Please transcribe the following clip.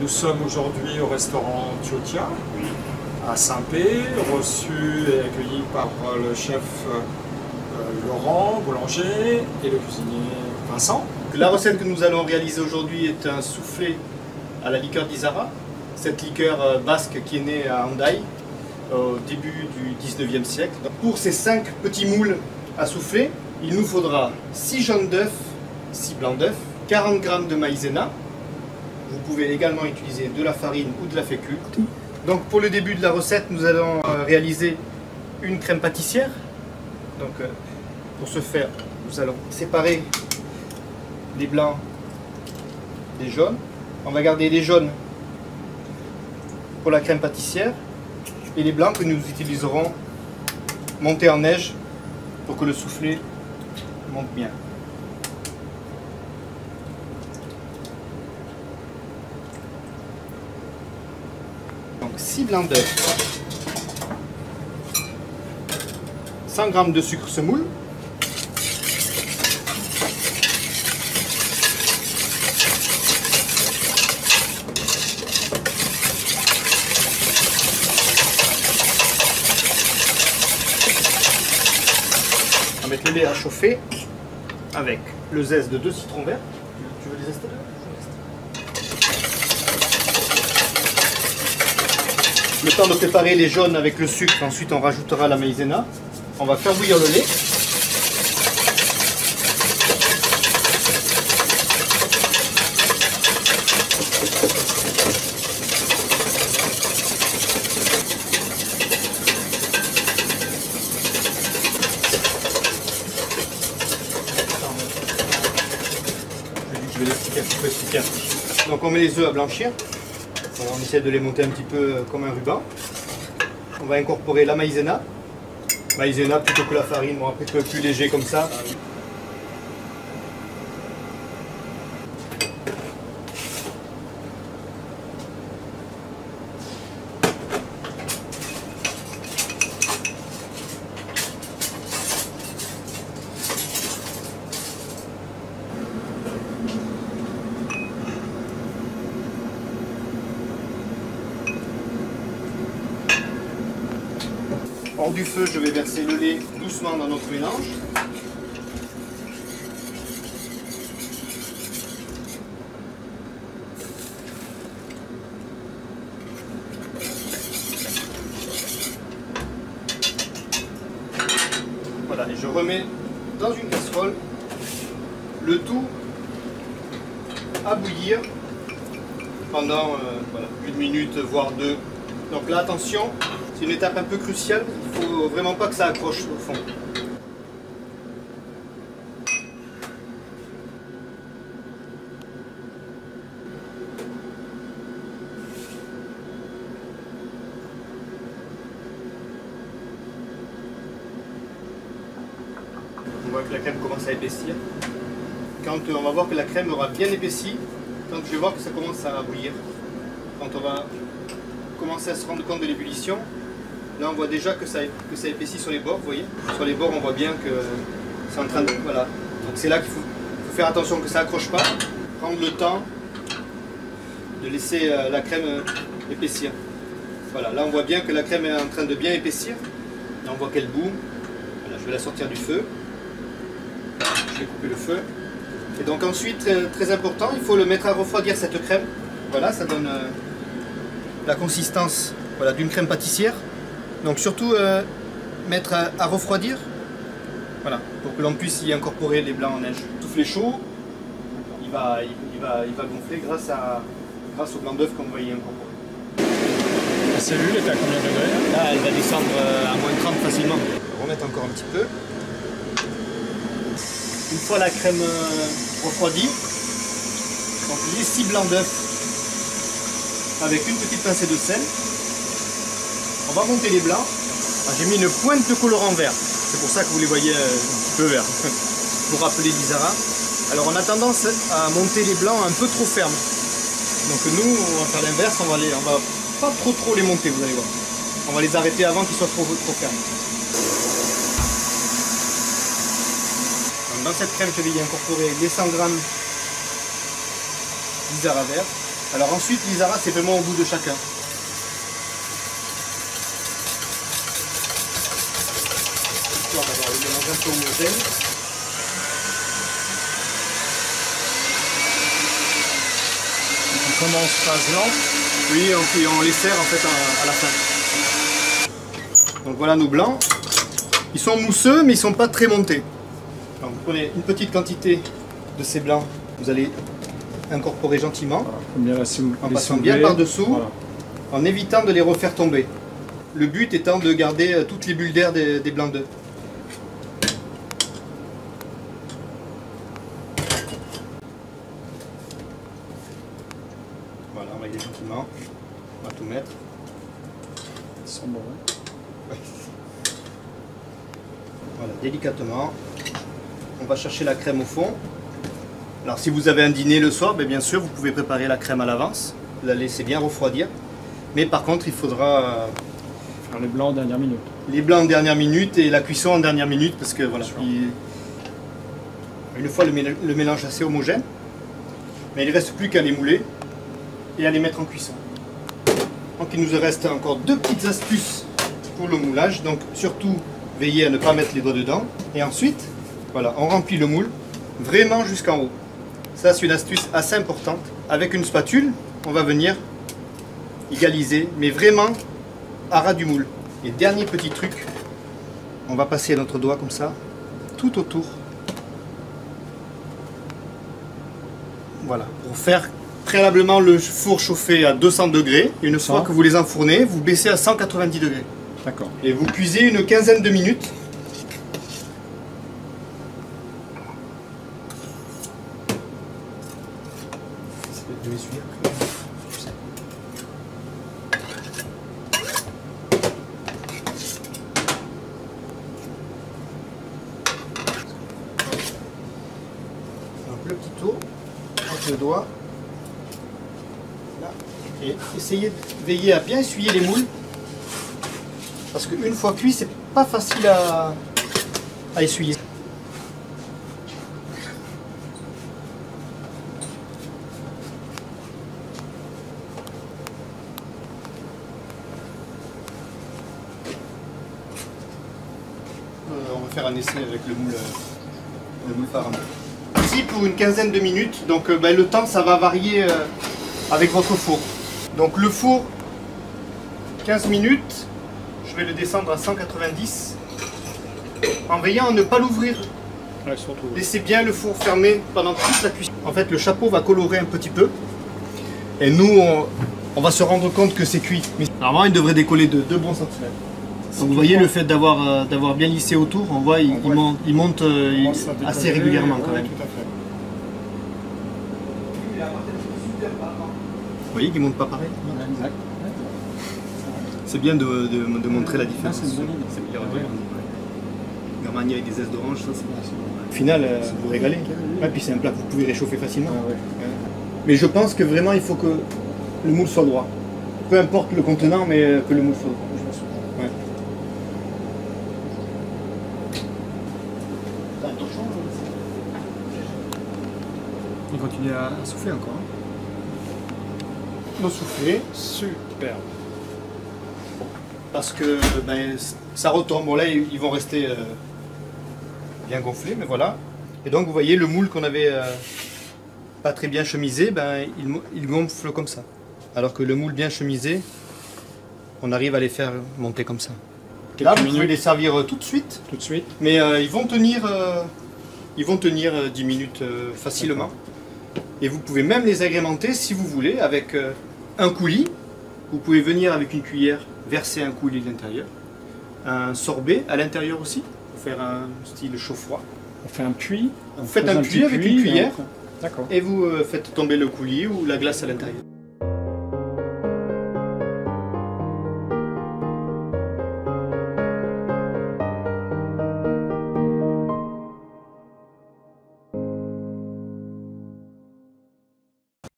sommes aujourd'hui au restaurant Tiotia, à Saint-Pé, reçu et accueilli par le chef Laurent, boulanger, et le cuisinier Vincent. La recette que nous allons réaliser aujourd'hui est un soufflé à la liqueur d'Izara, cette liqueur basque qui est née à Hendaye au début du 19e siècle. Pour ces 5 petits moules à souffler, il nous faudra 6 jaunes d'œufs, 6 blancs d'œufs, 40 g de maïzena. Vous pouvez également utiliser de la farine ou de la fécule. Donc pour le début de la recette, nous allons réaliser une crème pâtissière. Donc pour ce faire, nous allons séparer les blancs des jaunes. On va garder les jaunes pour la crème pâtissière et les blancs que nous utiliserons montés en neige pour que le soufflé monte bien. Donc 6 blancs d'œufs, 100 g de sucre semoule, on va mettre le lait à chauffer avec le zeste de 2 citrons verts. Tu veux les zester là? Le temps de préparer les jaunes avec le sucre, ensuite on rajoutera la maïzena. On va faire bouillir le lait. Je vais l'expliquer un petit peu expliquer. Donc on met les œufs à blanchir. On essaie de les monter un petit peu comme un ruban. On va incorporer la maïzena. Maïzena plutôt que la farine, bon après c'est plus léger comme ça. Hors du feu, je vais verser le lait doucement dans notre mélange. Voilà, et je remets dans une casserole le tout à bouillir pendant voilà, 1 minute, voire 2. Donc là, attention, c'est une étape un peu cruciale, il ne faut vraiment pas que ça accroche au fond. On voit que la crème commence à épaissir. Quand on va voir que la crème aura bien épaissi, quand je vais voir que ça commence à bouillir, quand on va commencer à se rendre compte de l'ébullition, là on voit déjà que ça épaissit sur les bords, vous voyez. Sur les bords on voit bien que c'est en train de... Voilà. Donc c'est là qu'il faut faire attention que ça accroche pas. Prendre le temps de laisser la crème épaissir. Voilà, là on voit bien que la crème est en train de bien épaissir. Là on voit qu'elle bout. Voilà, je vais la sortir du feu. Je vais couper le feu. Et donc ensuite, très important, il faut le mettre à refroidir cette crème. Voilà, ça donne la consistance voilà, d'une crème pâtissière. Donc surtout mettre à refroidir, voilà, pour que l'on puisse y incorporer les blancs en neige. Le soufflé chaud, il va gonfler grâce au blanc d'œuf qu'on va y incorporer. La cellule est à combien de degrés? Là, elle va descendre à moins 30 facilement. On va remettre encore un petit peu. Une fois la crème refroidie, donc les 6 blancs d'œufs avec une petite pincée de sel. On va monter les blancs. J'ai mis une pointe de colorant vert. C'est pour ça que vous les voyez un petit peu verts. Pour rappeler l'Izara. Alors on a tendance à monter les blancs un peu trop fermes. Donc nous, on va faire l'inverse. On va pas trop les monter, vous allez voir. On va les arrêter avant qu'ils soient trop fermes. Donc dans cette crème, je vais y incorporer les 100 g d'Izara vert. Alors ensuite, l'Isara, c'est vraiment au goût de chacun. Histoire d'avoir le mélange un peu homogène. On commence phase lente. Oui, on les sert en fait à la fin. Donc voilà nos blancs. Ils sont mousseux, mais ils ne sont pas très montés. Donc vous prenez une petite quantité de ces blancs, vous allez incorporer gentiment, Voilà, en passant bien par-dessous, voilà, en évitant de les refaire tomber. Le but étant de garder toutes les bulles d'air des blancs d'œufs. Voilà, on va y aller gentiment. On va tout mettre. Ils sont bons. Voilà, délicatement. On va chercher la crème au fond. Alors si vous avez un dîner le soir, bien sûr, vous pouvez préparer la crème à l'avance, la laisser bien refroidir. Mais par contre, il faudra faire les blancs en dernière minute. Les blancs en dernière minute et la cuisson en dernière minute, parce que voilà, une fois le mélange assez homogène, mais il ne reste plus qu'à les mouler et à les mettre en cuisson. Donc il nous reste encore deux petites astuces pour le moulage. Donc surtout, veillez à ne pas mettre les doigts dedans. Et ensuite, voilà, on remplit le moule vraiment jusqu'en haut. Ça, c'est une astuce assez importante. Avec une spatule, on va venir égaliser, mais vraiment à ras du moule. Et dernier petit truc, on va passer notre doigt comme ça, tout autour. Voilà, pour faire préalablement le four chauffé à 200 degrés. Et une fois que vous les enfournez, vous baissez à 190 degrés. D'accord. Et vous cuisez une quinzaine de minutes. Je vais essuyer après. Donc le petit tour avec le doigt. Là. Et essayez de veiller à bien essuyer les moules. Parce qu'une fois cuit, c'est pas facile à essuyer. On va faire un essai avec le moule Farman. Ici pour une quinzaine de minutes, donc le temps ça va varier avec votre four. Donc le four, 15 minutes, je vais le descendre à 190 en veillant à ne pas l'ouvrir. Ouais, laissez bien le four fermé pendant toute la cuisson. En fait le chapeau va colorer un petit peu et nous on va se rendre compte que c'est cuit. Mais normalement il devrait décoller de 2 bons centimètres. Donc vous voyez le fait d'avoir bien lissé autour, on voit il monte assez régulièrement quand même. Tout à fait. Vous voyez qu'il ne monte pas pareil. Exact. C'est bien de montrer la différence. C'est une bonne idée. Garmagna avec des aises d'orange, ça c'est bon. Au final, vous régalez. Et puis c'est un plat que vous pouvez réchauffer facilement. Ah, ouais. Mais je pense que vraiment il faut que le moule soit droit. Peu importe le contenant, mais que le moule soit droit. Ouais. Il continue à souffler encore. Le souffler. Superbe. Parce que ça retombe. Bon là ils vont rester bien gonflés, mais voilà. Et donc vous voyez le moule qu'on avait pas très bien chemisé, il gonfle comme ça. Alors que le moule bien chemisé, on arrive à les faire monter comme ça. Là vous pouvez les servir tout de suite. Tout de suite. Mais ils vont tenir 10 minutes facilement. Et vous pouvez même les agrémenter si vous voulez avec un coulis. Vous pouvez venir avec une cuillère verser un coulis à l'intérieur. Un sorbet à l'intérieur aussi, pour faire un style chaud-froid. On fait un puits. Vous faites un puits avec une cuillère D'accord. et vous faites tomber le coulis ou la glace à l'intérieur.